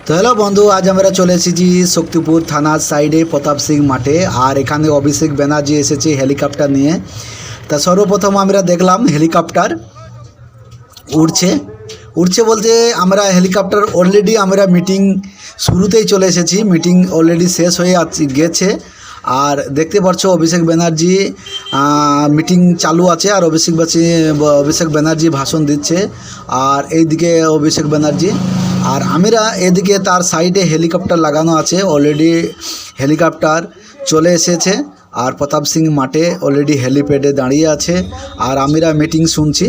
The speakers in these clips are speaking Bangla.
তো হ্যালো বন্ধু, আজ আমরা চলে এসেছি শক্তিপুর থানার সাইডে প্রতাপ সিং মাঠে। আর এখানে অভিষেক ব্যানার্জি এসেছে হেলিকপ্টার নিয়ে। তা সর্বপ্রথম আমরা দেখলাম হেলিকপ্টার উড়ছে উড়ছে বলতে আমরা হেলিকপ্টার অলরেডি আমরা মিটিং শুরুতেই চলে এসেছি, মিটিং অলরেডি শেষ হয়ে গেছে। আর দেখতে পাচ্ছ অভিষেক ব্যানার্জি মিটিং চালু আছে আর অভিষেক ব্যানার্জি ভাষণ দিচ্ছে। আর এইদিকে অভিষেক ব্যানার্জি আর আমরা এদিকে তার সাইডে হেলিকপ্টার লাগানো আছে, অলরেডি হেলিকপ্টার চলে এসেছে। আর প্রতাপ সিং মাঠে অলরেডি হেলিপ্যাডে দাঁড়িয়ে আছে আর আমরা মিটিং শুনছি।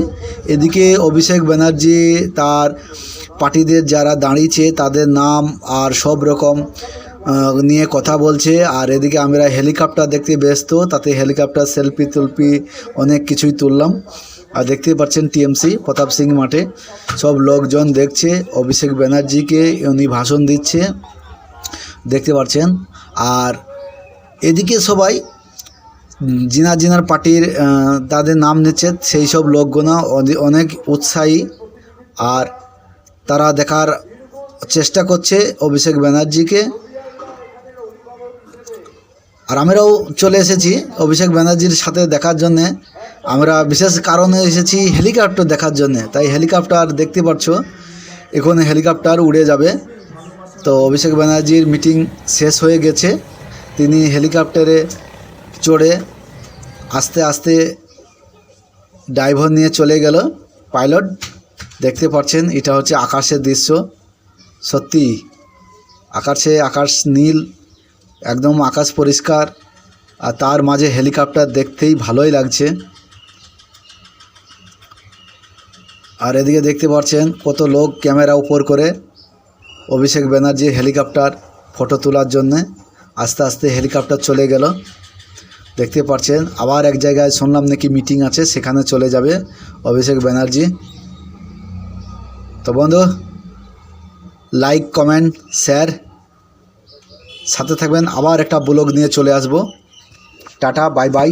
এদিকে অভিষেক ব্যানার্জি তার পার্টিদের যারা দাঁড়িয়েছে তাদের নাম আর সব রকম নিয়ে কথা বলছে। আর এদিকে আমরা হেলিকপ্টার দেখতে ব্যস্ত, তাতে হেলিকপ্টার সেলফি অনেক কিছুই তুললাম। আর দেখতে পাচ্ছেন টিএমসি প্রতাপ সিং মাঠে সব লোকজন দেখছে অভিষেক ব্যানার্জিকে, উনি ভাষণ দিচ্ছে দেখতে পাচ্ছেন। আর এদিকে সবাই জিনার পার্টির তাদের নাম নিচ্ছে, সেই সব লোকগুলো অনেক উৎসাহী আর তারা দেখার চেষ্টা করছে অভিষেক ব্যানার্জিকে। আর আমরাও চলে এসেছি অভিষেক ব্যানার্জির সাথে দেখার জন্যে। আমরা বিশেষ কারণে এসেছি হেলিকপ্টার দেখার জন্যে, তাই হেলিকপ্টার দেখতে পাচ্ছ এখন হেলিকপ্টার উড়ে যাবে। তো অভিষেক ব্যানার্জির মিটিং শেষ হয়ে গেছে, তিনি হেলিকপ্টারে চড়ে আস্তে আস্তে ড্রাইভার নিয়ে চলে গেল পাইলট। দেখতে পাচ্ছেন এটা হচ্ছে আকাশের দৃশ্য, সত্যি আকাশ নীল, একদম আকাশ পরিষ্কার আর তার মাঝে হেলিকপ্টার দেখতেই ভালোই লাগছে। আর এদিকে দেখতে পাচ্ছেন কত লোক ক্যামেরা উপর করে অভিষেক ব্যানার্জি হেলিকপ্টার ফটো তোলার জন্যে। আস্তে আস্তে হেলিকপ্টার চলে গেল দেখতে পাচ্ছেন। আবার এক জায়গায় শুনলাম নাকি মিটিং আছে, সেখানে চলে যাবে অভিষেক ব্যানার্জি। তো বন্ধু, লাইক কমেন্ট শেয়ার সাথে থাকবেন, আবার একটা ব্লগ নিয়ে চলে আসবো। Tata, bye bye.